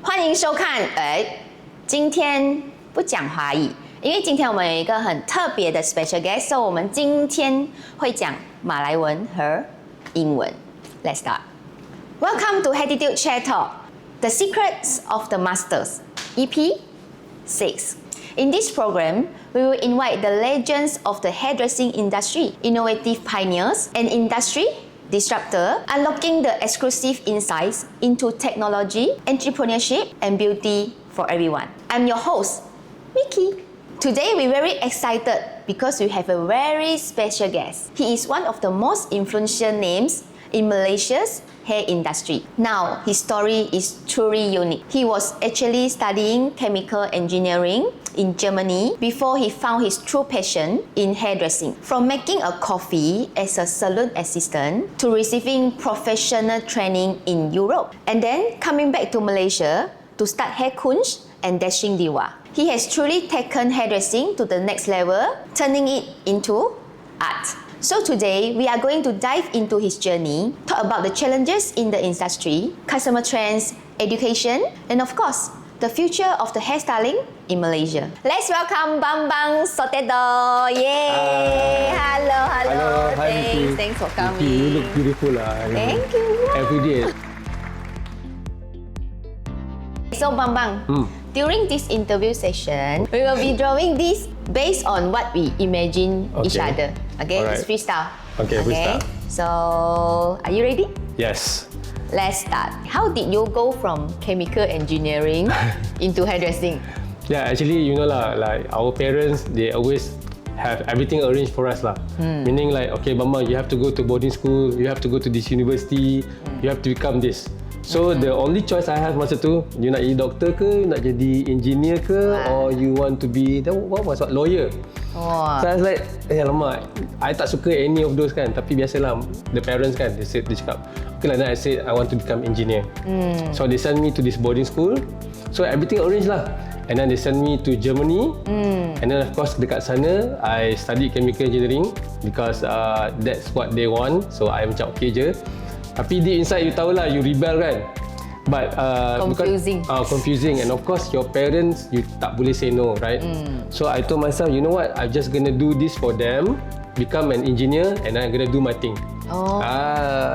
欢迎收看。今天不讲华语，因为今天我们有一个很特别的 special guest， 所以我们今天会讲马来文和英文。Let's start. Welcome to HATTITUDE Salon, The Secrets of the Masters, EP6. In this program, we will invite the legends of the hairdressing industry, innovative pioneers, and industry disruptor, unlocking the exclusive insights into technology, entrepreneurship, and beauty for everyone. I'm your host, Mickey. Today, we're very excited because we have a very special guest. He is one of the most influential names in Malaysia's hair industry. Now, his story is truly unique. He was actually studying chemical engineering in Germany before he found his true passion in hairdressing. From making a coffee as a salon assistant to receiving professional training in Europe, and then coming back to Malaysia to start Hairkunst and Dashing Diva. He has truly taken hairdressing to the next level, turning it into art. So today, we are going to dive into his journey, talk about the challenges in the industry, customer trends, education, and of course, the future of the hairstyling in Malaysia. Let's welcome Bambang Soteto. Yay! Hello. Hi, Thanks for coming. You look beautiful. Thank you. Every day. So Bambang, during this interview session, we will be drawing this based on what we imagine each other. Okay, Alright. It's freestyle. Okay, freestyle. So, are you ready? Yes. Let's start. How did you go from chemical engineering into hairdressing? Yeah, actually, you know lah, like our parents, they always have everything arranged for us lah. Meaning like, okay, Bambang, you have to go to boarding school, you have to go to this university, you have to become this. So the only choice I have masa tu, you nak jadi doktor ke, nak jadi engineer ke, or you want to be lawyer. So I was like, alamak, I tak suka any of those kan. Tapi biasalah, the parents kan, dia cakap, okay lah, then I said I want to become engineer. So they sent me to this boarding school. So everything arranged lah. And then they sent me to Germany. And then of course dekat sana, I studied chemical engineering because that's what they want. So I macam okay je. Tapi deep inside you tahulah, you rebel kan. But confusing. Confusing, and of course your parents, you tak boleh say no, right? So I told myself, you know what, I'm just gonna do this for them, become an engineer, and I'm gonna do my thing.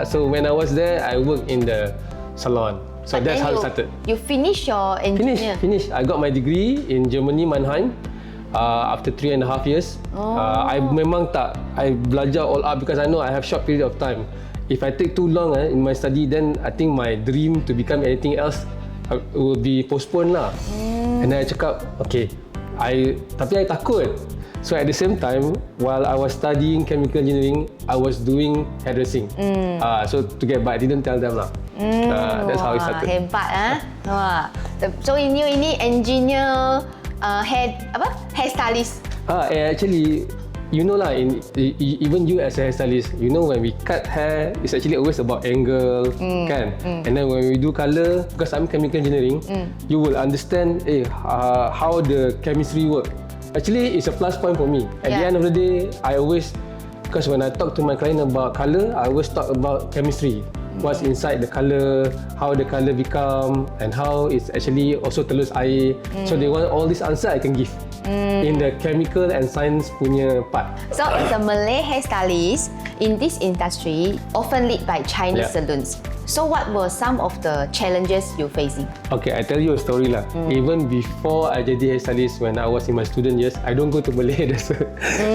So when I was there, I worked in the salon. So that's how it started. You finished your engineer? Finish. I got my degree in Germany, Mannheim. After 3.5 years. I memang tak, I belajar all up because I know I have short period of time. If I take too long in my study, then I think my dream to become anything else will be postponed lah. And then I cakap, okay, tapi I takut. So at the same time, while I was studying chemical engineering, I was doing hairdressing. So to get by, I didn't tell them lah. That's how it started. Hebat So ini engineer hairstylist. Actually, you know lah, even you as a hairstylist, you know when we cut hair, it's actually always about angle, kan? And then when we do colour, because I'm chemical engineering, you will understand how the chemistry work. Actually, it's a plus point for me. At the end of the day, I always, because when I talk to my client about colour, I always talk about chemistry. What's inside the colour, how the colour become, and how it's actually also telus air. So they want all this answer I can give. In the chemical and science punya part. So as a Malay hairstylist in this industry, often led by Chinese salons. So what were some of the challenges you're facing? Okay, I tell you a story lah. Even before I jadi hairstylist, when I was in my student years, I don't go to Malay hairdresser.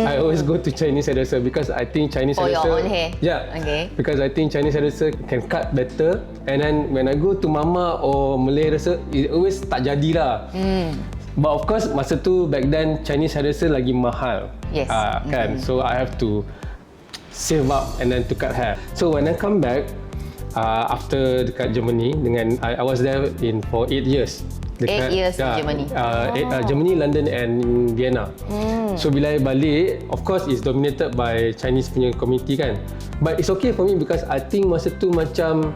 I always go to Chinese hairdresser because I think Chinese hairdresser. For your own hair? Yeah. Okay. Because I think Chinese hairdresser can cut better. And then when I go to Mama or Malay hairdresser, it always tak jadilah. But of course, masa tu back then Chinese hairdresser lagi mahal. Yes. Kan? So I have to save up and then to cut hair. So when I come back after dekat Germany, I was there for 8 years. 8 years in Germany. Germany, London and Vienna. So bila I balik, of course it's dominated by Chinese punya community kan. But it's okay for me because I think masa tu macam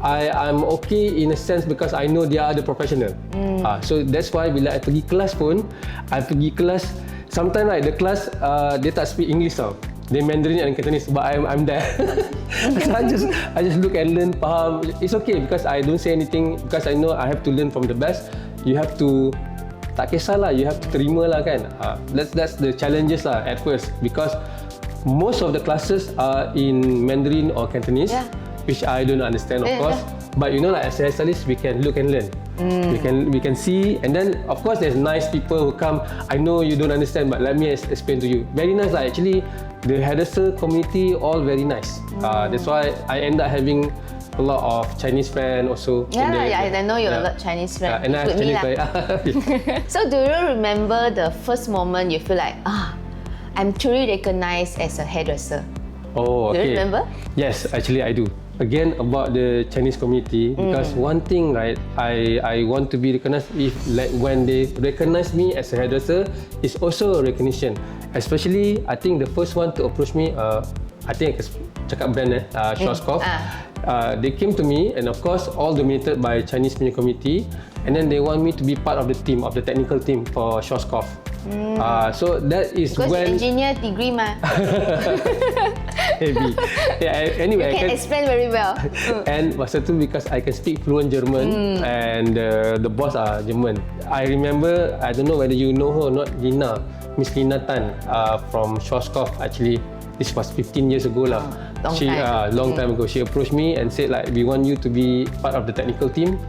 I'm okay in a sense because I know they are the professional. So that's why bila I pergi kelas pun, I pergi kelas, sometimes like the class, dia tak speak English tau. They Mandarin and Cantonese, but I'm there. So I just look and learn, faham. It's okay because I don't say anything because I know I have to learn from the best. You have to tak kisahlah, you have to terima lah kan. That's the challenges lah at first because most of the classes are in Mandarin or Cantonese, which I don't understand of course. But you know, like as a hairstylist, we can look and learn. We can see, and then of course there's nice people who come. I know you don't understand, but let me explain to you. Very nice lah. Actually, the hairdresser community all very nice. That's why I end up having a lot of Chinese friends also. I know you a lot Chinese friends. And I have Chinese friends. So do you remember the first moment you feel like, I'm truly recognized as a hairdresser? Oh, okay. Do you remember? Yes, actually I do. Again, about the Chinese community, because one thing, right, I want to be recognized if, like, when they recognize me as a hairdresser, it's also a recognition. Especially, I think the first one to approach me, I think I can cakap brand Schwarzkopf. They came to me, and of course, all dominated by Chinese community, and then they want me to be part of the team, of the technical team for Schwarzkopf. So that is because when engineer degree mah. Maybe. Anyway, you can explain very well. And masa tu because I can speak fluent German and the boss are German. I remember, I don't know whether you know her or not, Miss Lina Tan from Schwarzkopf. Actually, this was 15 years ago lah. Long time ago. She approached me and said like, we want you to be part of the technical team.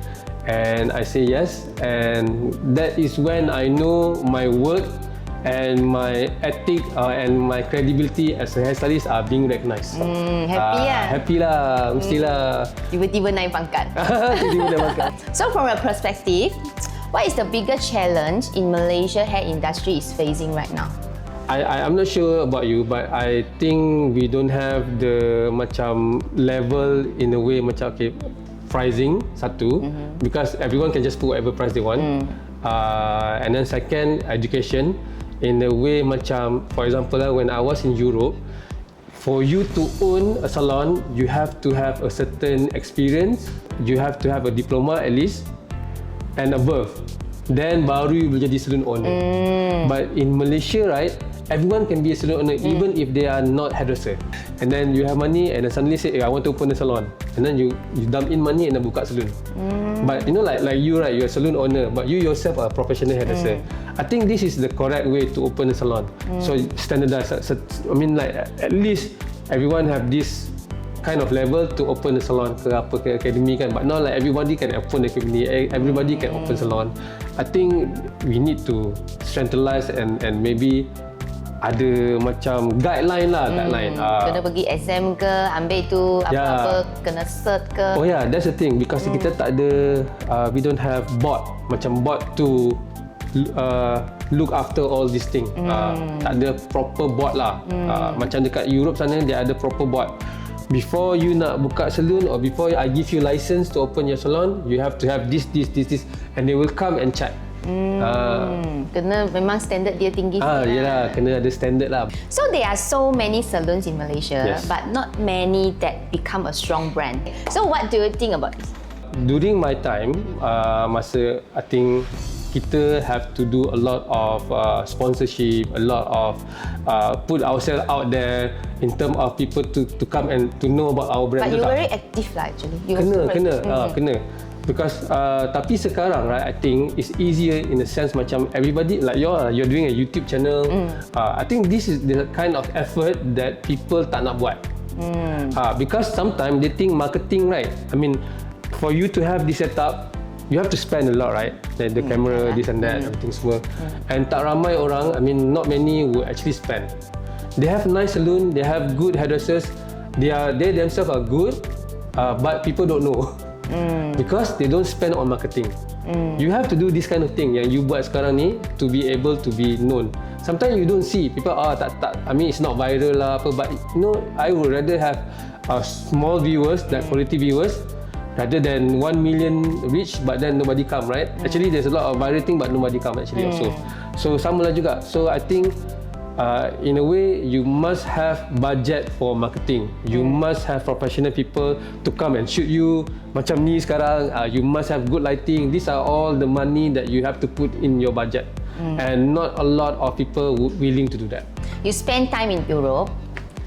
And I say yes, and that is when I know my work and my ethic and my credibility as a hairstylist are being recognized. Happy lah. Happy lah, mestilah. Tiba-tiba naik pangkat. Tiba-tiba naik pangkat. So from your perspective, what is the biggest challenge in Malaysia hair industry is facing right now? I'm not sure about you, but I think we don't have the macam level in a way macam okay. Pricing satu, because everyone can just put whatever price they want, and then second, education in a way macam, for example when I was in Europe, for you to own a salon you have to have a certain experience, you have to have a diploma at least and above, then baru you boleh jadi salon owner. But in Malaysia, right, everyone can be a salon owner even if they are not hairdresser. And then you have money and then suddenly say, I want to open a salon. And then you dump in money and then buka salon. But you know, like you, right, you're a salon owner, but you yourself are a professional hairdresser. I think this is the correct way to open a salon. So standardized. I mean, like at least everyone have this kind of level to open a salon ke apa ke academy kan. But not like everybody can open a academy, everybody can open salon. I think we need to centralize and maybe ada macam guideline lah, guideline. Kena pergi SM ke, ambil tu apa-apa, kena cert ke. Oh yeah, that's the thing because kita tak ada, we don't have board, macam board to look after all these things. Tak ada proper board lah. Macam dekat Europe sana dia ada proper board. Before you nak buka salon or before I give you license to open your salon, you have to have this, and they will come and check. Kena memang standard dia tinggi sikit lah. Yelah, kena ada standard lah. So there are so many salons in Malaysia, but not many that become a strong brand. So what do you think about this? During my time, masa I think kita have to do a lot of sponsorship, a lot of put ourselves out there in terms of people to come and to know about our brand. But you very active lah actually. Kena. Because tapi sekarang, right, I think it's easier in the sense macam everybody like you're doing a YouTube channel. I think this is the kind of effort that people tak nak buat. Because sometimes they think marketing, right? I mean, for you to have this setup, you have to spend a lot, right? Like the camera, this and that, everything semua. And tak ramai orang, I mean, not many will actually spend. They have nice salon, they have good hairdressers, they themselves are good, but people don't know. Because they don't spend on marketing. You have to do this kind of thing yang you buat sekarang ni to be able to be known. Sometimes you don't see people I mean it's not viral lah apa, but you know, I would rather have small viewers, like quality viewers, rather than 1 million reach but then nobody come, right? Actually there's a lot of viral thing but nobody come actually also. So sama lah juga. So I think in a way you must have budget for marketing. You must have professional people to come and shoot you. Macam ni sekarang, you must have good lighting. These are all the money that you have to put in your budget. And not a lot of people willing to do that. You spend time in Europe.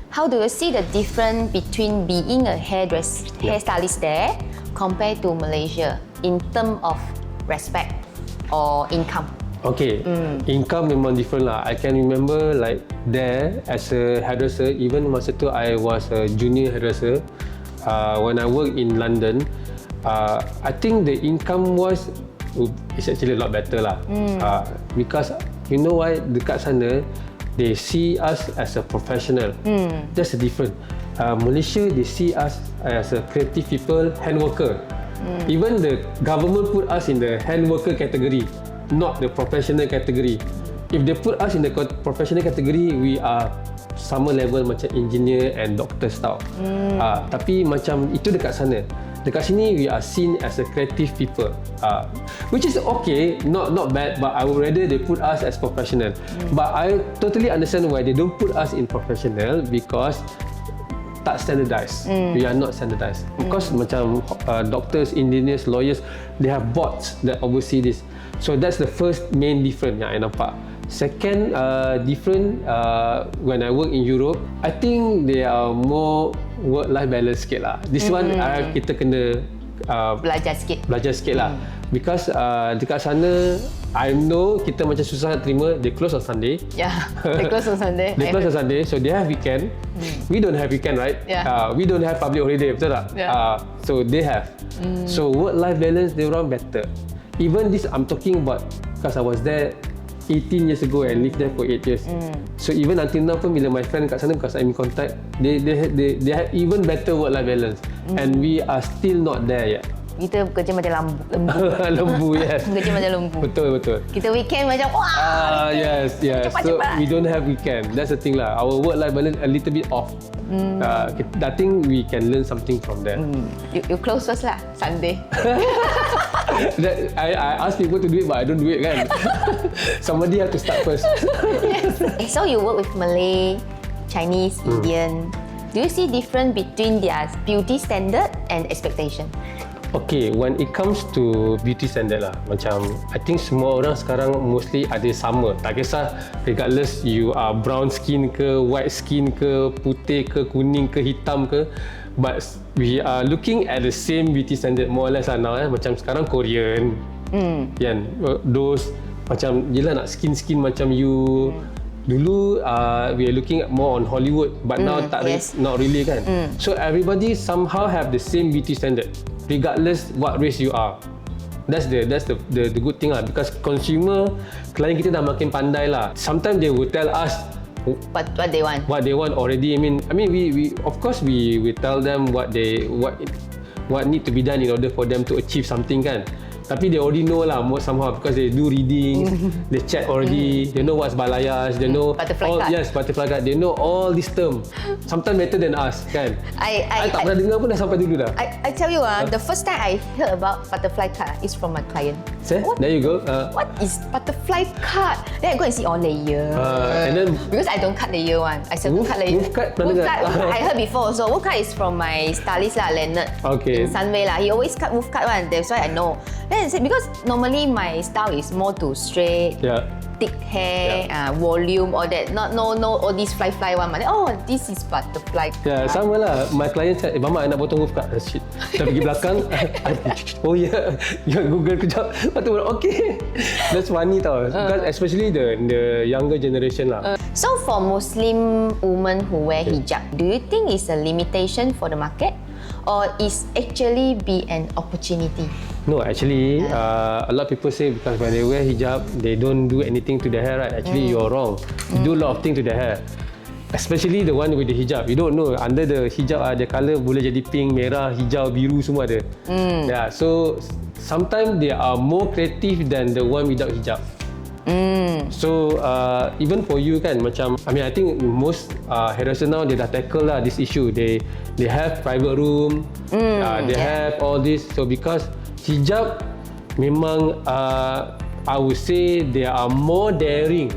How do you see the difference between being a hairstylist there compared to Malaysia in terms of respect or income? Okay, income memang different lah. I can remember like there as a hairdresser, even masa tu I was a junior hairdresser. When I work in London, I think the income was is actually a lot better lah. Because you know why, dekat sana they see us as a professional. That's the difference. Malaysia, they see us as a creative people, hand worker. Even the government put us in the hand worker category, not the professional category. If they put us in the professional category, we are sama level macam engineer and doctors tau. Tapi macam itu dekat sana. Dekat sini we are seen as a creative people, which is okay, not bad, but I would rather they put us as professional. But I totally understand why they don't put us in professional, because tak standardized. We are not standardized. Because macam doctors, engineers, lawyers, they have boards that oversee this. So that's the first main difference yang I nampak. Second different, when I work in Europe, I think they are more work-life balance sikit lah. This one kita kena belajar sikit lah. Because dekat sana, I know kita macam susah nak terima, they close on Sunday. They close on Sunday. They close on Sunday, so they have weekend. We don't have weekend, right? We don't have public holiday, betul tak? So they have. So work-life balance, they orang better. Even this, I'm talking about because I was there 18 years ago and lived there for 8 years. So even until now pun, bila my friend kat sana, because I'm in contact, they have even better work-life balance. And we are still not there yet. Kita kerja macam lembu. Lembu, yes. Kerja macam lembu. Betul. Kita weekend macam wah. Yes. So we don't have weekend. That's the thing lah. Our work-life balance a little bit off. I think we can learn something from that. You close first lah, Sunday. I ask people to do it, but I don't do it kan. Somebody have to start first. Yes. So you work with Malay, Chinese, Indian. Do you see difference between their beauty standard and expectation? Okay, when it comes to beauty standard lah, macam I think semua orang sekarang mostly ada sama. Tak kisah regardless you are brown skin ke, white skin ke, putih ke, kuning ke, hitam ke, but we are looking at the same beauty standard more or less lah now. Macam sekarang Korean, kan, those macam yelah nak skin macam you. Dulu we are looking at more on Hollywood, but now not really kan. So everybody somehow have the same beauty standard, regardless what race you are. That's the good thing lah, because consumer, klien kita dah makin pandai lah. Sometimes they will tell us what they want. What they want already. I mean we of course we tell them what need to be done in order for them to achieve something kan. Tapi they already know lah somehow, because they do readings, they check already, they know what's balayage, they know butterfly card. Yes, butterfly card. They know all these terms. Sometimes better than us, kan? I tak pernah dengar pun dah sampai dulu dah. I tell you the first time I heard about butterfly card is from my client. There you go. What is butterfly card? Then I go and see all layer. And then because I don't cut layer one, I still cut layer. Wolf cut, I heard before. So wolf cut is from my stylist lah, Leonard. Okay. In Sunway lah. He always cut wolf cut one. That's why I know. Then I said, because normally my style is more to straight, thick hair, volume, all that. Not no all these fly one. But oh, this is butterfly. Sama lah. My client said, Mama, I nak potong wolf cut. Shit. Kita pergi belakang. Oh yeah. You Google kejap. Lepas tu okay. That's funny tau. Because especially the younger generation lah. So for Muslim women who wear hijab, do you think it's a limitation for the market, or is actually be an opportunity? No, actually, a lot of people say because when they wear hijab, they don't do anything to their hair, right? Actually, you're wrong. You do a lot of things to their hair. Especially the one with the hijab. You don't know, under the hijab, the colour boleh jadi pink, merah, hijau, biru, semua ada. Yeah, so sometimes they are more creative than the one without hijab. So even for you kan, macam I think most hairdressers now they dah tackle lah this issue. They have private room, they have all this. So because hijab memang I would say they are more daring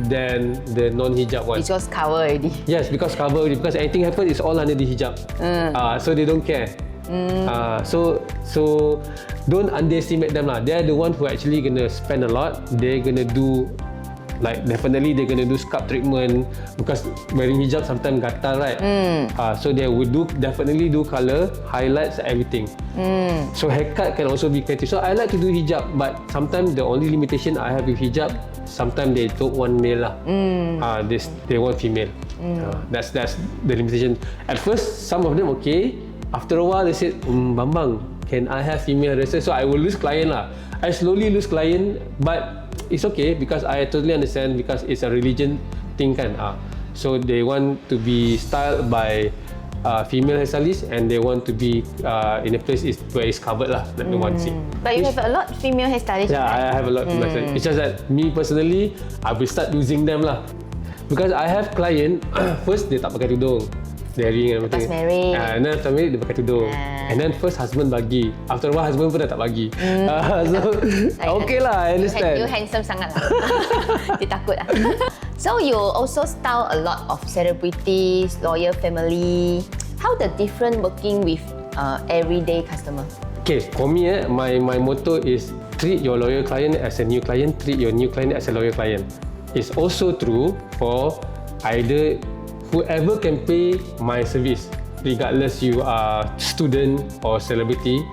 than the non-hijab one. Because cover already. Yes, because cover already. Because anything happen, it's all under the hijab. So they don't care. So don't underestimate them lah. They're the one who actually gonna spend a lot. They're gonna do Like definitely they're gonna do scalp treatment because wearing hijab sometimes gatal, right? So they would definitely do color, highlights, everything. So haircut can also be creative. So I like to do hijab, but sometimes the only limitation I have with hijab, sometimes they don't want male lah. They want female. That's the limitation. At first, some of them okay. After a while, they said, Bambang, can I have female hairdresser? So I will lose client lah. I slowly lose client, but it's okay because I totally understand because it's a religion thing kan. So they want to be styled by female hairstylists and they want to be in a place where it's covered lah, that the one thing. But you have a lot of female hairstylists. Yeah, right? I have a lot of female hairstylists. It's just that me personally, I will start using them lah. Because I have client, first dia tak pakai tudung. Daring and everything. Lepas married. And then after married, dia pakai tudung. And then first husband bagi. After a while, husband pun dah tak bagi. So, okay lah, I understand. You handsome sangat lah. Dia takut lah. So, you also style a lot of celebrities, lawyer family. How the different working with everyday customer? Okay, for me, my motto is treat your loyal client as a new client, treat your new client as a loyal client. It's also true for either whoever can pay my service, regardless you are student or celebrity,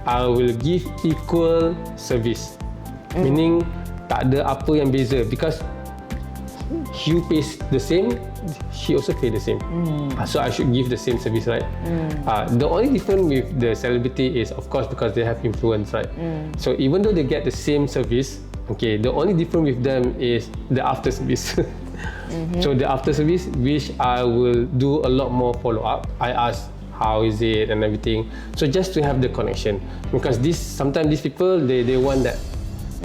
I will give equal service. Meaning tak ada apa yang beza because you pay the same, she also pay the same. So I should give the same service, right? The only difference with the celebrity is of course because they have influence, right? So even though they get the same service, okay, the only difference with them is the after service. So the after service, which I will do a lot more follow up. I ask how is it and everything. So just to have the connection, because sometimes these people they want that.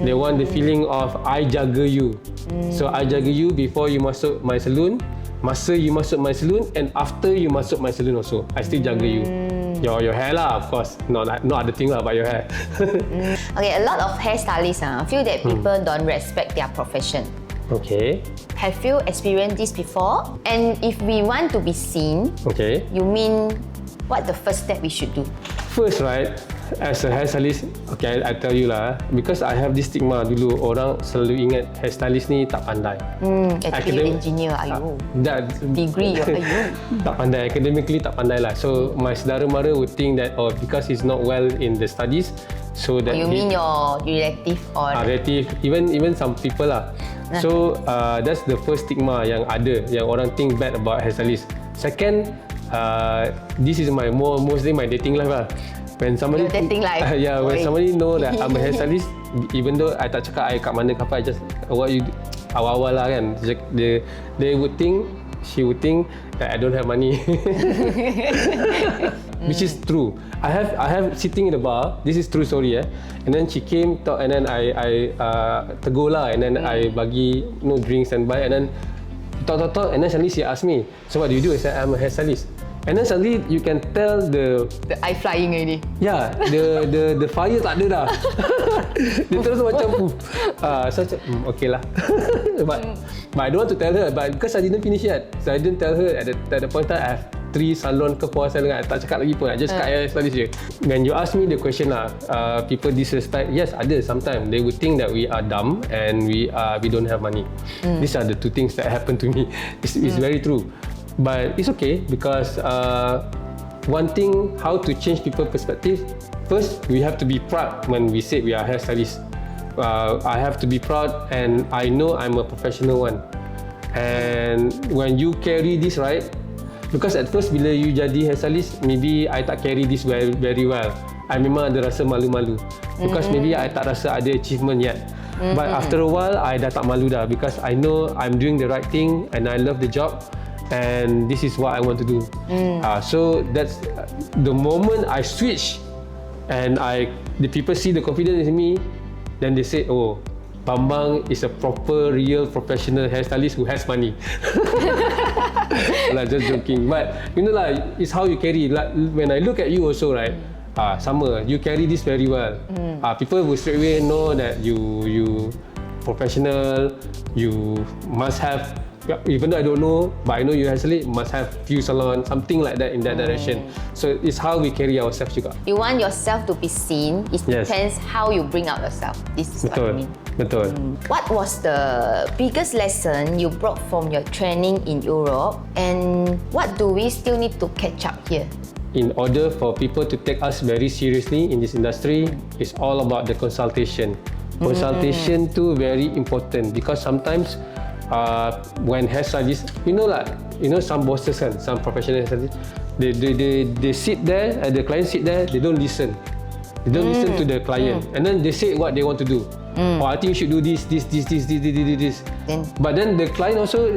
They want the feeling of I jaga you. So I jaga you before you masuk my salon, masa you masuk my salon, and after you masuk my salon also. I still jaga you. Your hair lah, of course. Not other thing lah, but your hair. Okay, a lot of hairstylists feel that people don't respect their profession. Okay. Have you experienced this before? And if we want to be seen, okay, you mean what the first step we should do? First, right, as a hairstylist, okay, I tell you lah, because I have this stigma dulu, orang selalu ingat hairstylist ni tak pandai. Actually, engineer, ayu. Degree, ayu. Tak pandai, academically tak pandai lah. So my saudara mara would think that because he's not well in the studies, so that you mean your relative or relative, even some people lah. So that's the first stigma yang ada, yang orang think bad about hairstylist. Second, this is mostly my dating life lah. When somebody your dating life. When somebody know that I'm a hairstylist, even though I tak cakap I kat mana ke apa, I just what you awal-awal lah kan. They would think, she would think that I don't have money. Which is true. I have sitting in the bar. This is true story. And then she came talk, and then I tegur lah, and then I bagi drinks and buy, and then talk, and then suddenly she asked me, so what do you do? I said I'm a hairstylist. And then suddenly you can tell the eye flying already. Yeah, the fire tak ada dah. Dia terus macam so okay lah. But I don't want to tell her, but because I didn't finish yet, so I didn't tell her at the point that I have 3 salon ke 4 salon. I tak cakap lagi pun, I just kat hairstylist je. When you ask me the question lah, people disrespect, yes, ada sometimes. They would think that we are dumb and we don't have money. These are the 2 things that happen to me. It's very true. But it's okay because one thing, how to change people's perspective, first we have to be proud when we say we are hairstylists. I have to be proud and I know I'm a professional one. And when you carry this right, because at first bila you jadi hairstylist, maybe I tak carry this very well. I memang ada rasa malu-malu because maybe I tak rasa ada achievement yet. But after a while, I dah tak malu dah because I know I'm doing the right thing and I love the job. And this is what I want to do. So that's the moment I switch, and the people see the confidence in me, then they say, "Oh, Bambang is a proper, real, professional hairstylist who has money." Like just joking, but you know lah, it's how you carry. Like when I look at you also, right? Sama, you carry this very well. People will straight away know that you professional. You must have, even though I don't know, but I know you actually must have few salon, something like that in that direction. So it's how we carry ourselves juga. You want yourself to be seen. It depends how you bring out yourself. This is what I mean. Betul. What was the biggest lesson you brought from your training in Europe, and what do we still need to catch up here? In order for people to take us very seriously in this industry, it's all about the consultation. Consultation too very important, because sometimes when hairstylists, some bosses kan, some professional hairstylists, they sit there, the client sit there, they don't listen. They don't listen to the client, and then they say what they want to do. Oh, I think you should do this. But then the client also,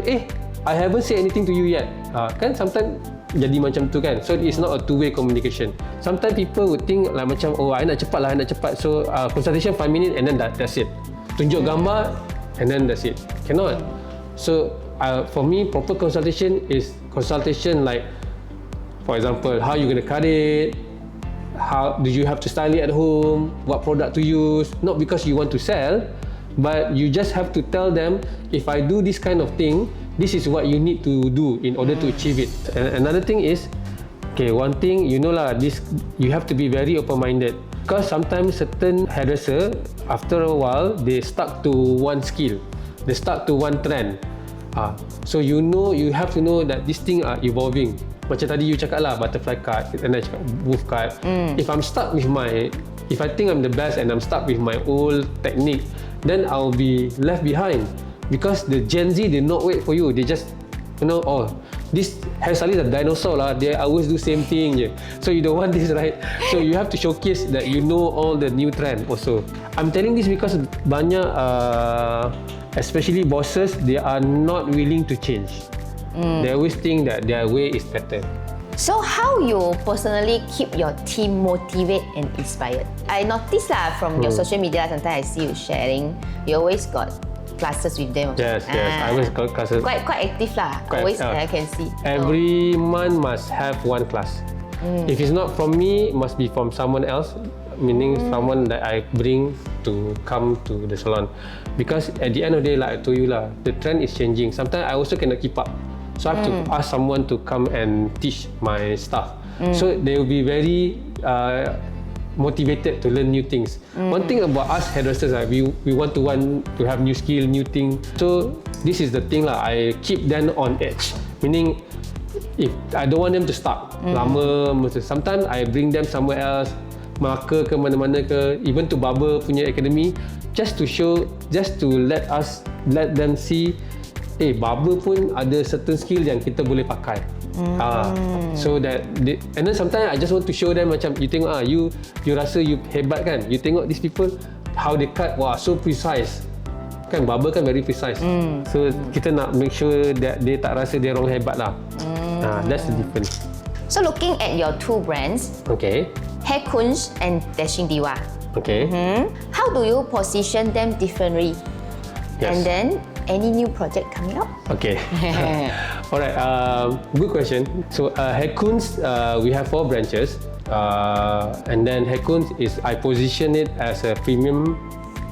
I haven't said anything to you yet. Kan sometimes jadi macam tu kan. So it's not a two-way communication. Sometimes people would think like macam, oh, I nak cepat. So consultation 5 minutes and then that's it. Tunjuk gambar and then that's it. Cannot. So for me, proper consultation is consultation like, for example, how you gonna cut it, how do you have to style it at home, what product to use. Not because you want to sell, but you just have to tell them, if I do this kind of thing, this is what you need to do in order to achieve it. And another thing is, one thing, this, you have to be very open-minded. Because sometimes certain hairdresser, after a while, they stuck to one skill. They stuck to one trend. So you have to know that these things are evolving. Macam tadi you cakap lah, butterfly cut, and I cakap wolf cut. If I'm stuck with if I think I'm the best and I'm stuck with my old technique, then I'll be left behind. Because the Gen Z, they not wait for you. They just, this hairstylist are dinosaur lah. They always do same thing je. So you don't want this, right? So you have to showcase that you know all the new trend also. I'm telling this because banyak, especially bosses, they are not willing to change. They always think that their way is better. So how you personally keep your team motivated and inspired? I noticed lah from your social media, sometimes I see you sharing, you always got classes with them. Yes. I always got classes. Quite active lah. Always I can see. Every month must have one class. If it's not from me, it must be from someone else, meaning someone that I bring to come to the salon. Because at the end of the day, like I told you lah, the trend is changing. Sometimes I also cannot keep up. So I have to ask someone to come and teach my staff. So they will be very motivated to learn new things. One thing about us hairdressers, we want to have new skill, new thing. So this is the thing lah. I keep them on edge. Meaning, if I don't want them to stop lama. Sometimes I bring them somewhere else, Melaka ke mana-mana ke, even to barber punya academy, just to let them see, barber pun ada certain skill yang kita boleh pakai. So that and then sometimes I just want to show them, macam you tengok you rasa you hebat kan, you tengok these people how they cut, wah, so precise kan. Barber kan very precise. So kita nak make sure that dia tak rasa dia orang hebat lah. That's the difference. So looking at your two brands, Hairkunst and Dashing Diva, how do you position them differently? And then any new project coming up? Alright, good question. So Hairkunst, we have 4 branches, and then Hairkunst is, I position it as a premium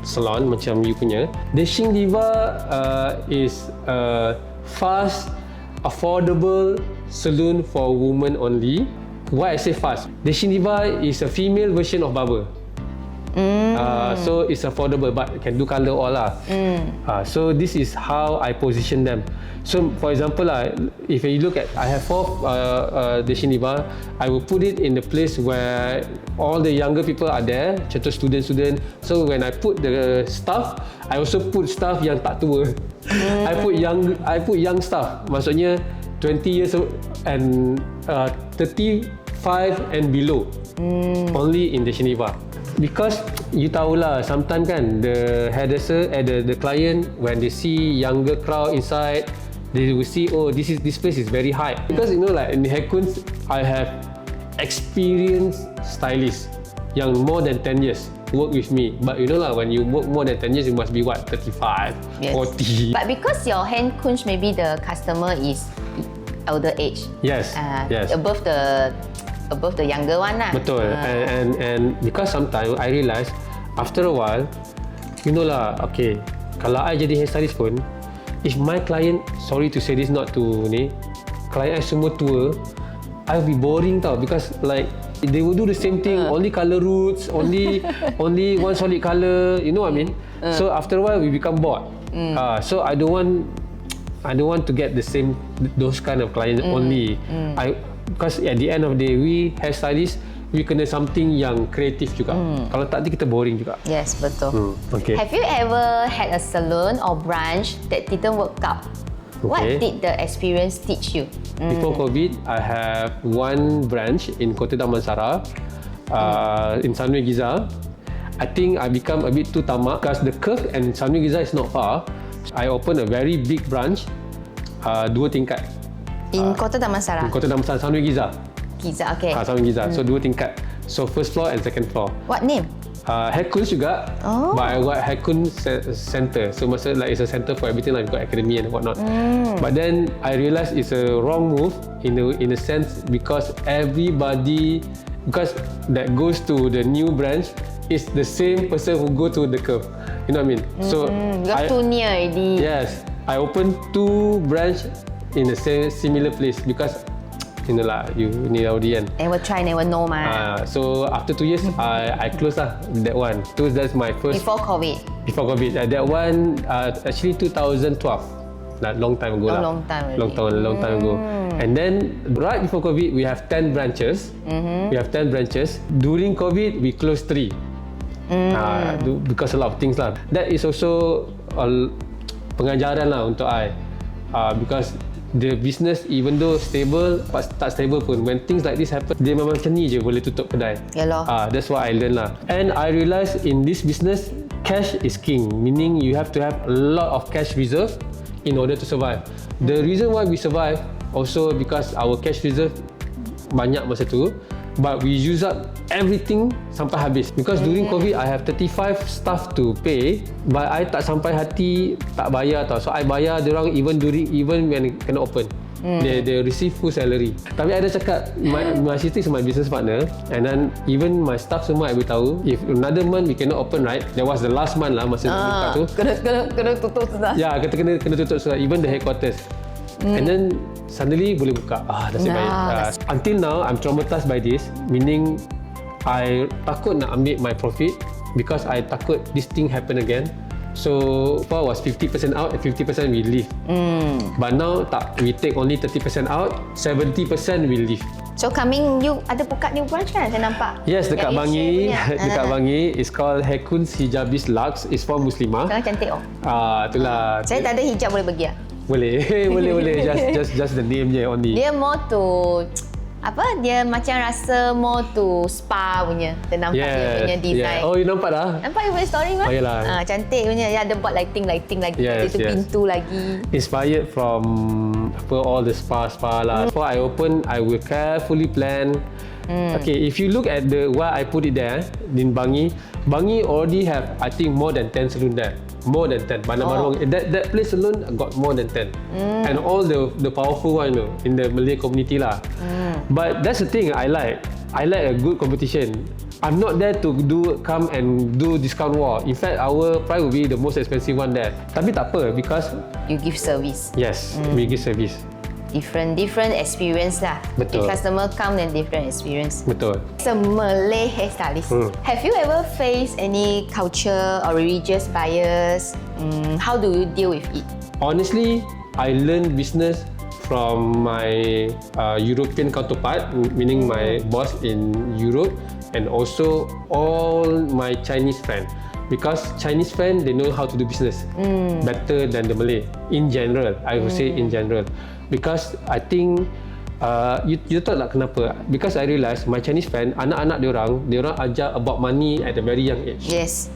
salon macam you punya. Dashing Diva is a fast, affordable salon for women only. Why I say fast? Dashing Diva is a female version of barber. So it's affordable, but can do color all lah. So this is how I position them. So for example if you look at, I have 4 Dashing Diva, I will put it in the place where all the younger people are there, contoh student. So when I put the staff, I also put staff yang tak tua. I put young staff, maksudnya 20 years old and 35 and below, only in Dashing Diva. Because you tahulah, sometimes kan the hairdresser, the client, when they see younger crowd inside, they will see, this place is very high. Because like in Hairkunst, I have experienced stylists yang more than 10 years work with me. But when you work more than 10 years, you must be what, 35, 40. But because your Hairkunst, maybe the customer is elder age. Yes. Above the younger one lah. Betul. And because sometimes I realise after a while, kalau I jadi hairstylist pun, if my client, sorry to say this not to ni, client I semua tua, I'll be boring tau, because like they will do the same thing, only colour roots, only one solid colour, you know what I mean? So after a while we become bored. So I don't want to get the same those kind of clients only. Because at the end of the day, we hairstylists, we kena something yang kreatif juga. Kalau tak, kita boring juga. Yes, betul. Okay. Have you ever had a salon or branch that didn't work out? What did the experience teach you? Before COVID, I have one branch in Kota Damansara, in Sunway Giza. I think I become a bit too tamak because the curve and Sunway Giza is not far. I opened a very big branch, 2 tingkat. In Kota Damansara? In Kota Damansara, Sunway Giza. Giza, okay. Sunway Giza. So 2 tingkat. So first floor and second floor. What name? Hairkunst juga, but I got Hairkunst Center. So maksud like it's a center for everything, like got academy and whatnot. But then I realised it's a wrong move in a sense, because everybody that goes to the new branch is the same person who go to the curve. You know what I mean? So you're too near already. Yes, I opened 2 branch in the same similar place because you know lah, you need audience. Never try, never know mah. So after 2 years, I closed lah that one. So that's my first. Before COVID. Before COVID. That one actually 2012. Long time ago lah. Long time already. Long time ago. And then right before COVID, we have 10 branches. We have 10 branches. During COVID, we closed 3. Because a lot of things lah. That is also pengajaran lah untuk I. Because the business, even though stable, tak stable pun, when things like this happen, dia memang macam ni je boleh tutup kedai. Yalah. That's what I learned lah. And I realised in this business, cash is king. Meaning you have to have a lot of cash reserve in order to survive. The reason why we survive also because our cash reserve banyak masa tu, but we use up everything sampai habis. Because during COVID, I have 35 staff to pay, but I tak sampai hati tak bayar tau. So I bayar diorang even when kena open. They receive full salary. Tapi I dah cakap, my sister is my business partner, and then even my staff semua I beritahu, if another month we cannot open, right? That was the last month lah masa buka tu. Kena tutup sudah. Ya, kena tutup sudah. Even the headquarters. And then suddenly boleh buka. Nasib baik. Until now, I'm traumatized by this. Meaning, I takut nak ambil my profit because I takut this thing happen again. So, far was 50% out and 50% we leave. But now, we take only 30% out, 70% we leave. So coming, you ada buka new branch kan? Saya nampak. Yes, dekat Bangi. Dekat Bangi. It's called Hairkunst Hijabis Lux. It's for Muslimah. Sangat cantik Itulah. Saya tak ada hijab, boleh bagi tak? Boleh. Just the name je only. Dia more to dia macam rasa more to spa punya. Kita nampak dia punya design. Oh, you nampak dah? Nampak you punya story kan? Yalah. Cantik punya. Dia ada buat lighting lagi. Itu pintu lagi. Inspired from all the spa lah. Before I open, I will carefully plan. Okay, if you look at why I put it there in Bangi already have, I think, more than 10 salon there. More than 10. That place alone got more than 10. And all the powerful one in the Malay community lah. But that's the thing I like. I like a good competition. I'm not there to come and do discount war. In fact, our price will be the most expensive one there. Tapi tak apa, because you give service. Yes, we give service. Different experience lah. Betul. The customer come and different experience. Betul. As a Malay hairstylist, have you ever faced any culture or religious bias? How do you deal with it? Honestly, I learned business from my European counterpart, meaning my boss in Europe, and also all my Chinese friends. Because Chinese friends, they know how to do business better than the Malay. In general, I would say in general. Because I think, you tahu tak kenapa? Because I realise my Chinese friend, anak-anak diorang ajar about money at a very young age. Yes.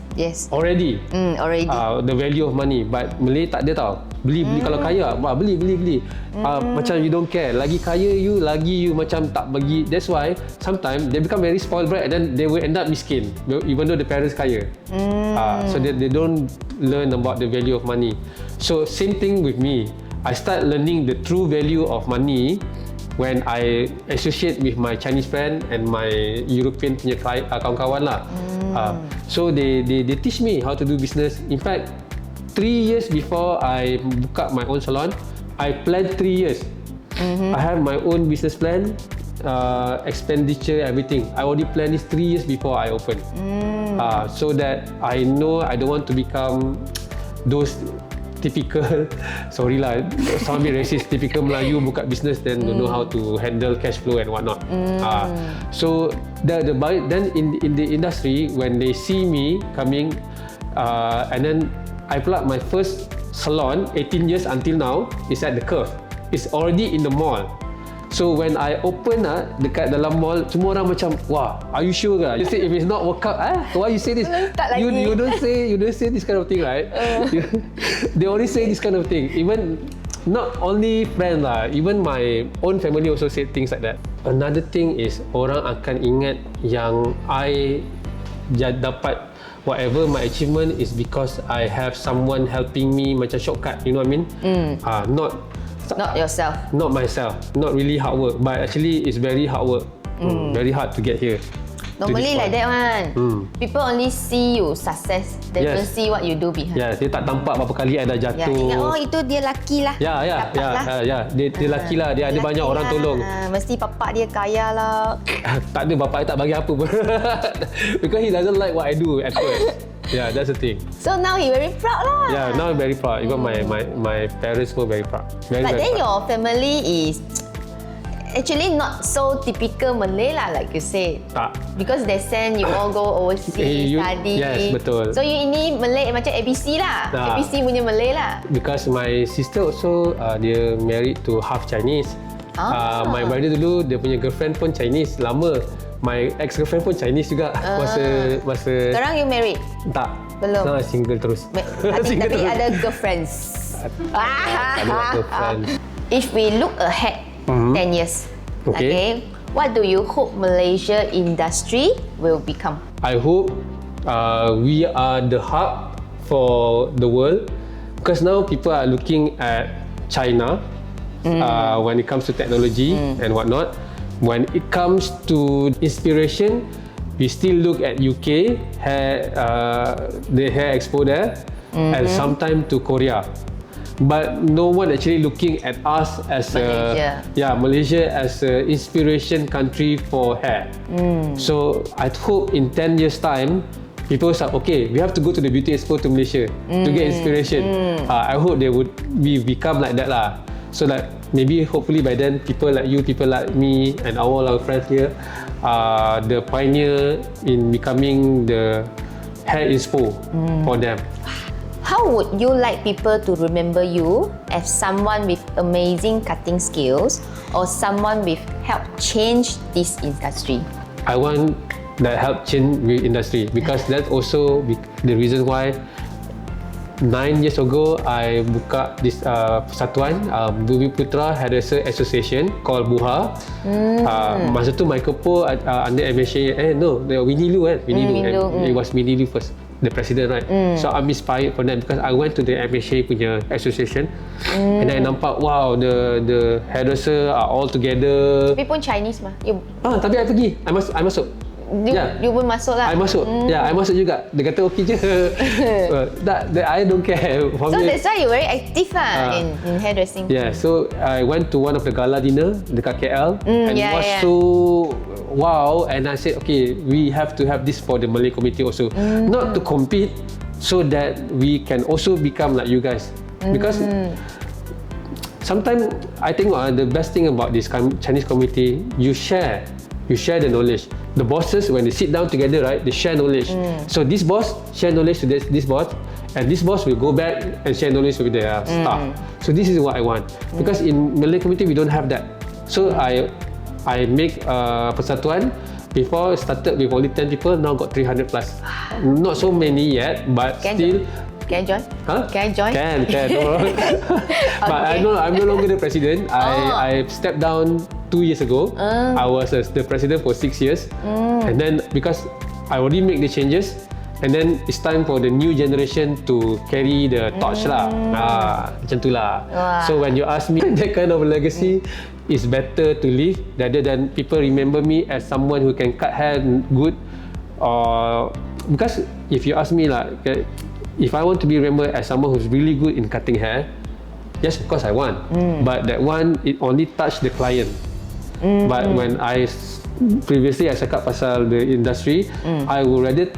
Already. The value of money. But Malay tak ada tau. Beli kalau kaya, beli. Macam you don't care. Lagi kaya you, lagi you macam tak bagi. That's why sometimes they become very spoiled brat and then they will end up miskin, even though the parents kaya. So they don't learn about the value of money. So same thing with me. I start learning the true value of money when I associate with my Chinese friend and my European punya kawan-kawan lah. So they teach me how to do business. In fact, 3 years before I buka my own salon, I planned 3 years. I have my own business plan, expenditure, everything. I already planned this 3 years before I open. So that I know I don't want to become those typical, sorry lah, sound a bit racist, typical Melayu buka business then don't know how to handle cash flow and whatnot. So then in the industry, when they see me coming, and then I plug my first salon 18 years until now is at the Curve. It's already in the mall. So when I open dekat dalam mall, semua orang macam, wah, are you sure ke? You say if it's not work out, why you say this? You don't say this kind of thing, right? They always say this kind of thing. Even not only friends lah, even my own family also say things like that. Another thing is orang akan ingat yang I dapat whatever my achievement is because I have someone helping me macam shortcut, you know what I mean? Not yourself. Not myself. Not really hard work, but actually it's very hard work. Very hard to get here. Normally like that one. People only see you success. They don't see what you do behind. Yes, dia tak nampak berapa kali I dah jatuh. Ingat, oh itu dia laki lah. Dia laki lah. Dia ada banyak orang tolong. Mesti bapak dia kaya lah. Tak ada, bapak dia tak bagi apa pun. Because he doesn't like what I do at first. Yeah, that's the thing. So now he very proud lah. Yeah, now I'm very proud. Even my parents were very proud. But then your family is actually not so typical Malay lah, like you said. Tak. Because they send you all go overseas study. Yes, betul. So you ini Malay macam ABC lah. ABC punya Malay lah. Because my sister also dia married to half Chinese. My brother dulu dia punya girlfriend pun Chinese lama. My ex-girlfriend pun Chinese juga masa. Sekarang you married? Tak. Belum. Nah, single terus. Tapi ada girlfriends. Ada girlfriends. If we look ahead 10 years, okay, what do you hope Malaysia industry will become? I hope we are the hub for the world, because now people are looking at China when it comes to technology and whatnot. When it comes to inspiration, we still look at UK, the hair expo there, and sometimes to Korea. But no one actually looking at us as Malaysia as an inspiration country for hair. So I hope in 10 years time, people say, okay, we have to go to the beauty expo to Malaysia to get inspiration. I hope they would become like that lah. So that maybe hopefully by then people like you, people like me and all our friends here are the pioneer in becoming the hair inspo for them. How would you like people to remember you as someone with amazing cutting skills or someone with help change this industry? I want that help change the industry because that's also the reason why 9 years ago I buka this persatuan Bumi Putra Hairdressers Association called BUHA. Masa tu Michael Po under MHA. Winnie Lu kan? Winnie Lu. It was Winnie Lu first, the president, right? So I'm inspired from them because I went to the MHA punya association and I nampak, wow, the hairdresser are all together. Tapi pun Chinese mah. Tapi I pergi, I masuk. You pun masuk lah. I masuk. I masuk juga. Dia kata okey je. I don't care. So that's why you very active lah in hairdressing. Yeah, so I went to one of the gala dinner dekat KL and it was so wow, and I said okay, we have to have this for the Malay community also. Not to compete, so that we can also become like you guys. Because sometimes I think the best thing about this Chinese community, you share the knowledge. The bosses, when they sit down together, right, they share knowledge. So this boss share knowledge to this boss, and this boss will go back and share knowledge with their staff. So this is what I want. Because in Malay community, we don't have that. So I make persatuan. Before started with only 10 people, now got 300 plus. Not so many yet, but still. Can I join? Can I join? Can. But I'm no longer the president. I stepped down 2 years ago. I was the president for 6 years. And then because I already make the changes, and then it's time for the new generation to carry the torch lah. Macam tu lah. So when you ask me, that kind of legacy is better to leave rather than people remember me as someone who can cut hair good or because if you ask me like, if I want to be remembered as someone who's really good in cutting hair, yes, of course I want. But that one, it only touch the client. But when previously I cakap pasal the industry, I would rather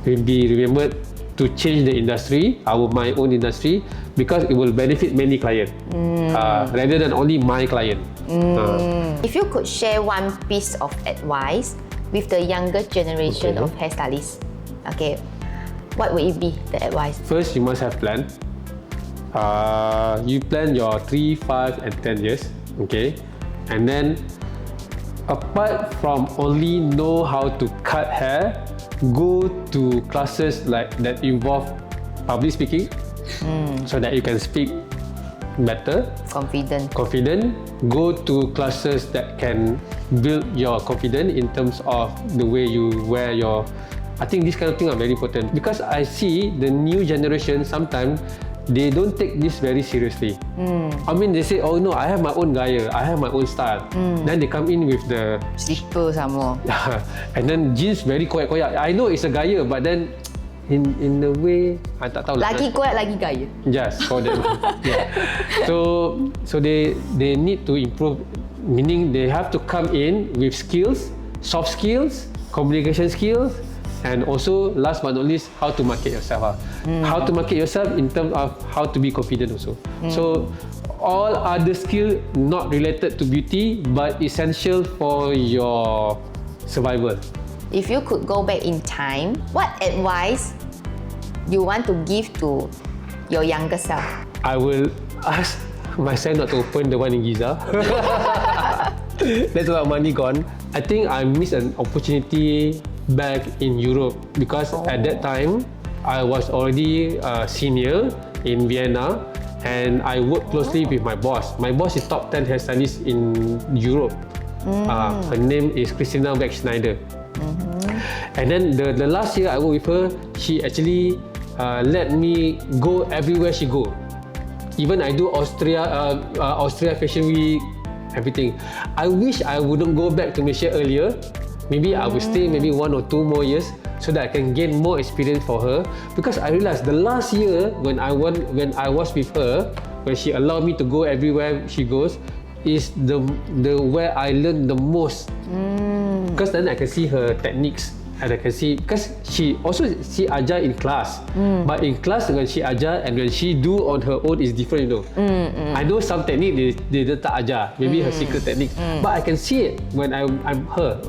be remembered to change the industry, my own industry, because it will benefit many clients rather than only my client. If you could share one piece of advice with the younger generation of hairstylists, okay, what would it be, the advice? First, you must have plan. You plan your 3, 5 and 10 years, okay? And then, apart from only know how to cut hair, go to classes like that involve public speaking, so that you can speak better, confident. Go to classes that can build your confidence in terms of the way you wear your. I think this kind of thing are very important, because I see the new generation sometimes they don't take this very seriously. I mean, they say, oh no, I have my own gaya, I have my own style. Then they come in with the slipper sama. And then jeans very koyak-koyak. I know it's a gaya, but then in a way, I tak tahu. Lagi koyak, lagi gaya. Yes, for them. Yeah. So they need to improve. Meaning they have to come in with skills, soft skills, communication skills, and also last but not least, how to market yourself. How to market yourself in terms of how to be confident also. So all other skill not related to beauty but essential for your survival. If you could go back in time, what advice you want to give to your younger self? I will ask myself not to open the one in Giza. That's a lot of money gone. I think I missed an opportunity back in Europe, because at that time I was already a senior in Vienna, and I worked closely with my boss. My boss is top 10 hairstylist in Europe. Her name is Christina Wegschneider. And then the last year I worked with her, she actually let me go everywhere she go. Even I do Austria Fashion Week, everything. I wish I wouldn't go back to Malaysia earlier. Maybe I will stay maybe 1 or 2 more years so that I can gain more experience for her. Because I realized the last year when I was with her, when she allowed me to go everywhere she goes, is the where I learned the most. Because then I can see her techniques. And I can see, because she ajar in class, but in class when she ajar and when she do on her own is different, you know. I know some technique they tak ajar, maybe her secret technique, but I can see it when I'm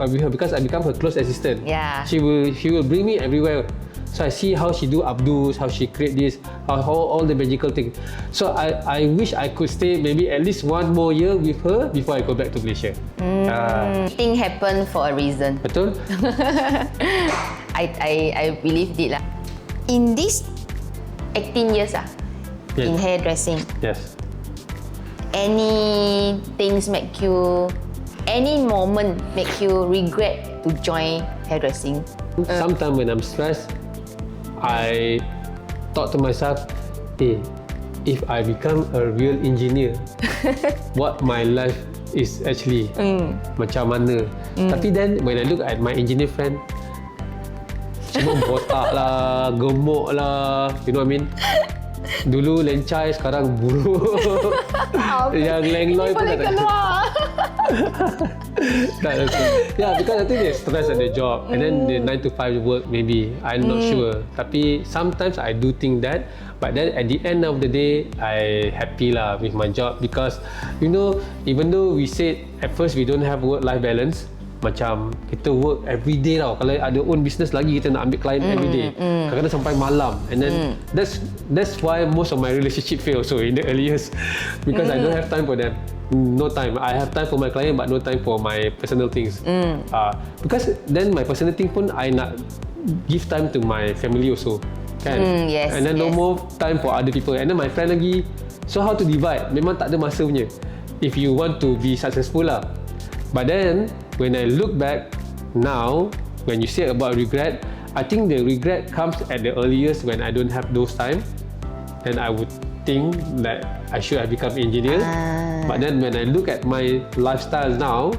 with her, because I become her close assistant. Yeah. She will bring me everywhere. So I see how she do abdus, how she create this, how all the magical things. So I wish I could stay maybe at least 1 more year with her before I go back to Malaysia. Thing happen for a reason. Betul? I believe it lah. In this 18 years in hairdressing, yes. Any moment make you regret to join hairdressing? Sometimes when I'm stressed, I thought to myself, if I become a real engineer, what my life is actually macam mana. Tapi then when I look at my engineer friend, semua botak lah, gemuk lah, you know what I mean? Dulu lencai, sekarang buruk. Yang lengloy pun tak keluar. Yeah, because I think they stress at the job, and then the 9 to 5 work maybe, I'm not sure. Tapi sometimes I do think that, but then at the end of the day, I happy lah with my job, because you know, even though we said at first we don't have work-life balance, macam kita work every day tau. Kalau ada own business lagi, kita nak ambil client every day. Kadang-kadang sampai malam, and then that's why most of my relationship fail also in the early years, because I don't have time for them. No time. I have time for my client but no time for my personal things. Because then my personal thing pun I nak give time to my family also, kan? Yes, and then no more time for other people. And then my friend lagi. So how to divide? Memang tak ada masa punya. If you want to be successful lah. But then when I look back now, when you say about regret, I think the regret comes at the early years when I don't have those time, and I would think that I should have become engineer. But then when I look at my lifestyle now,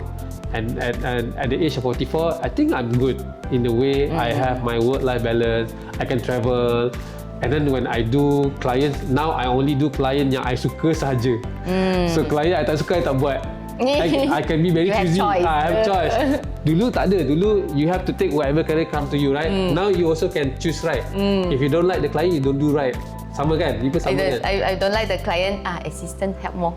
And at the age of 44, I think I'm good in the way I have my work-life balance. I can travel. And then when I do clients, now I only do client yang I suka sahaja. So client I tak suka, I tak buat. I can be very choosy. I have choice. Dulu tak ada. Dulu you have to take whatever client come to you, right? Now you also can choose, right? If you don't like the client, you don't do right. Sama kan? People sama kan? I don't like the client. Assistant help more.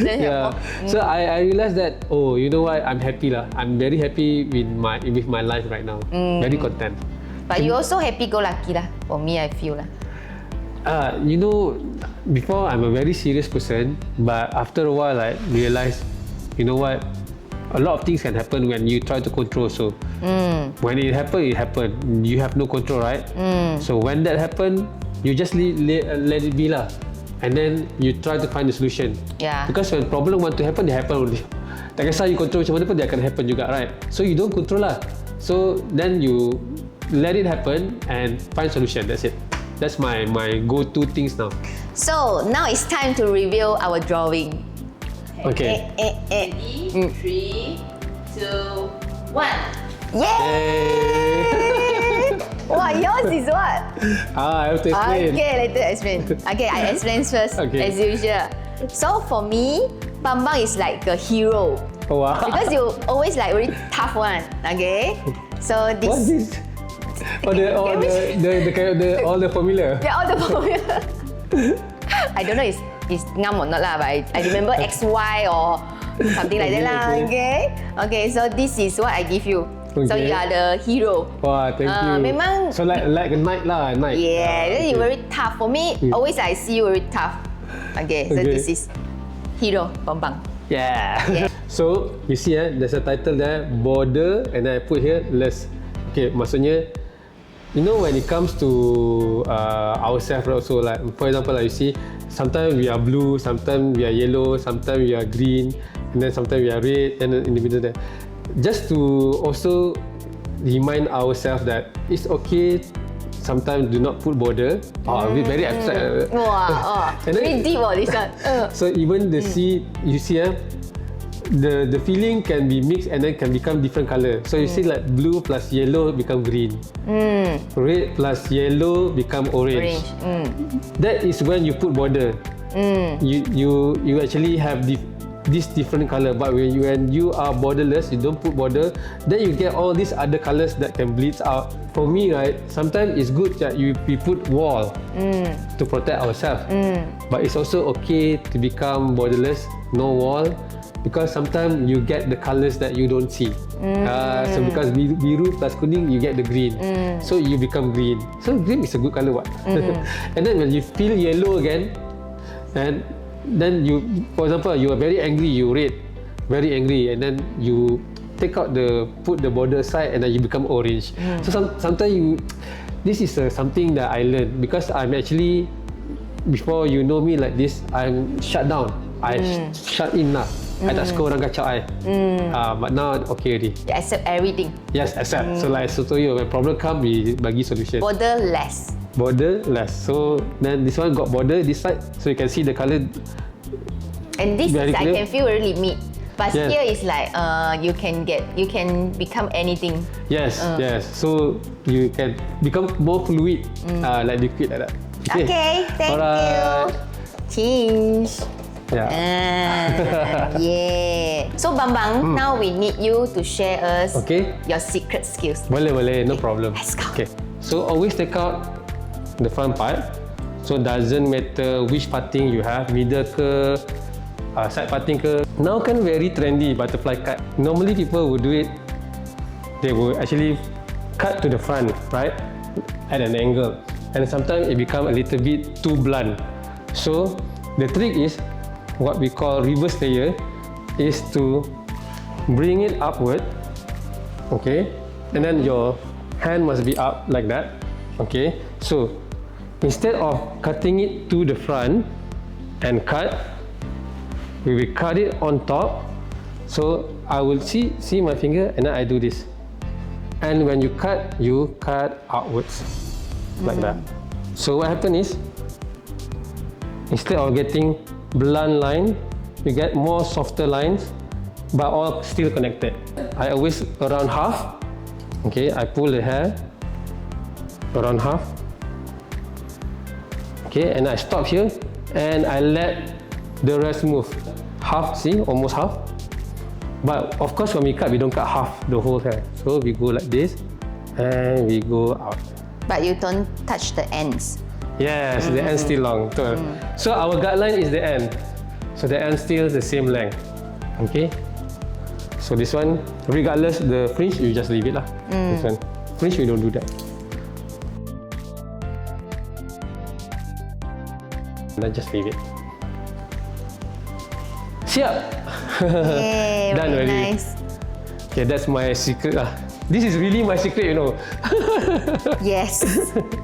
Yeah. So I realized that, oh, you know what? I'm happy lah. I'm very happy with my life right now. Very content. But you also happy-go-lucky lah. For me, I feel lah. You know, before I'm a very serious person, but after a while I realized, you know what, a lot of things can happen when you try to control. So when it happened, you have no control, right? So when that happened, you just let it be lah, and then you try to find a solution. Yeah. Because when problem want to happen, they happen only. Tak kisah you control macam mana pun, dia akan happen juga, right? So you don't control lah. So then you let it happen and find solution. That's it. That's my go-to things now. So now it's time to reveal our drawing. Okay. Ready? 3, 2, 1. Yay! Wow, yours is what? I have to explain. Okay, later explain. Okay, I explain first, as usual. So for me, Bambang is like a hero. Oh, wow. Because you always like very tough one. Okay? So this... What's this? All the formula. Yeah, all the formula. I don't know it's ngam or not lah, but I remember XY or something like that lah. Okay, so this is what I give you. So you are the hero. Wow, thank you. Memang. So like a knight lah, knight. Yeah, then you very tough. For me, always I see you very tough. Okay, so this is hero Bambang. Yeah. So you see, there's a title there, border, and then I put here less. Okay, maksudnya, you know, when it comes to ourselves also, like for example, like you see, sometimes we are blue, sometimes we are yellow, sometimes we are green, and then sometimes we are red, and then in the middle there. Just to also remind ourselves that it's okay. Sometimes do not put border. Very abstract. Wow, very deep this one. So even the sea, you see, the feeling can be mixed and then can become different color. So you see like blue plus yellow become green. Red plus yellow become orange. That is when you put border. You actually have this different color. But when you are borderless, you don't put border, then you get all these other colors that can bleed out. For me, right, sometimes it's good that we put wall to protect ourselves. But it's also okay to become borderless, no wall. Because sometimes you get the colors that you don't see. So because biru plus kuning, you get the green. So you become green. So green is a good color, what? And then when you feel yellow again, and then you, for example, you are very angry, you red, very angry, and then you take out put the border aside, and then you become orange. So sometimes this is something that I learned because I'm actually, before you know me like this, I'm shut down. I shut in lah. I tak suka orang kacau I. But now okay already. You accept everything. Yes, accept. So like I told you, when problem come, we bagi solution. Borderless. Borderless. So then this one got border this side, so you can see the color. And this is, I can feel really limit. But yes. Here is like you can become anything. Yes, yes. So you can become more fluid, like liquid like that. Okay, thank you. Change. Yeah. Yeah. So Bambang, now we need you to share us your secret skills. Boleh, no problem. Let's go. Okay. So always take out the front part. So doesn't matter which parting you have, middle ke, side parting ke. Now kan very trendy butterfly cut. Normally people would do it. They will actually cut to the front, right, at an angle, and sometimes it become a little bit too blunt. So the trick is, what we call reverse layer, is to bring it upward, okay, and then your hand must be up like that, okay. So instead of cutting it to the front and cut, we will cut it on top. So I will see my finger and then I do this, and when you cut outwards like that. So what happens is, instead of getting blunt line, you get more softer lines, but all still connected. I always around half. Okay, I pull the hair around half. Okay, and I stop here and I let the rest move. Half, see, almost half. But of course, when we cut, we don't cut half the whole hair. So we go like this and we go out. But you don't touch the ends. Yes, the end still long. So our guideline is the end. So the end still the same length. Okay. So this one, regardless the fringe, you just leave it lah. This one, fringe we don't do that. And I just leave it. Siap. Yay, Done very already. nice. Okay, that's my secret lah. This is really my secret, you know. Yes.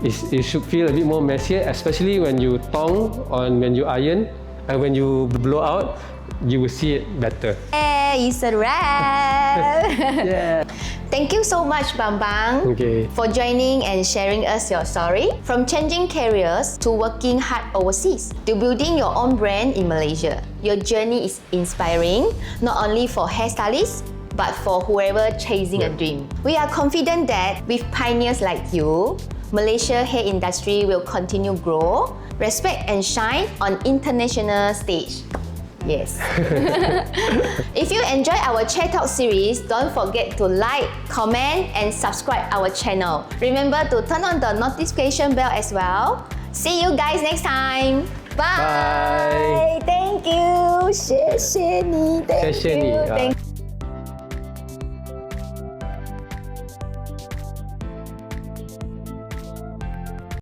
It should feel a bit more messier, especially when you tong or when you iron, and when you blow out, you will see it better. Hey, it's a wrap. Yeah. Thank you so much, Bambang, Okay. for joining and sharing us your story. From changing careers to working hard overseas to building your own brand in Malaysia. Your journey is inspiring, not only for hairstylists, but for whoever chasing a dream. We are confident that with pioneers like you, Malaysia hair industry will continue grow, respect and shine on international stage. Yes. If you enjoy our Chair Talk series, don't forget to like, comment and subscribe our channel. Remember to turn on the notification bell as well. See you guys next time. Bye. Bye. Thank you. 谢谢你. Thank you.谢谢你. Thank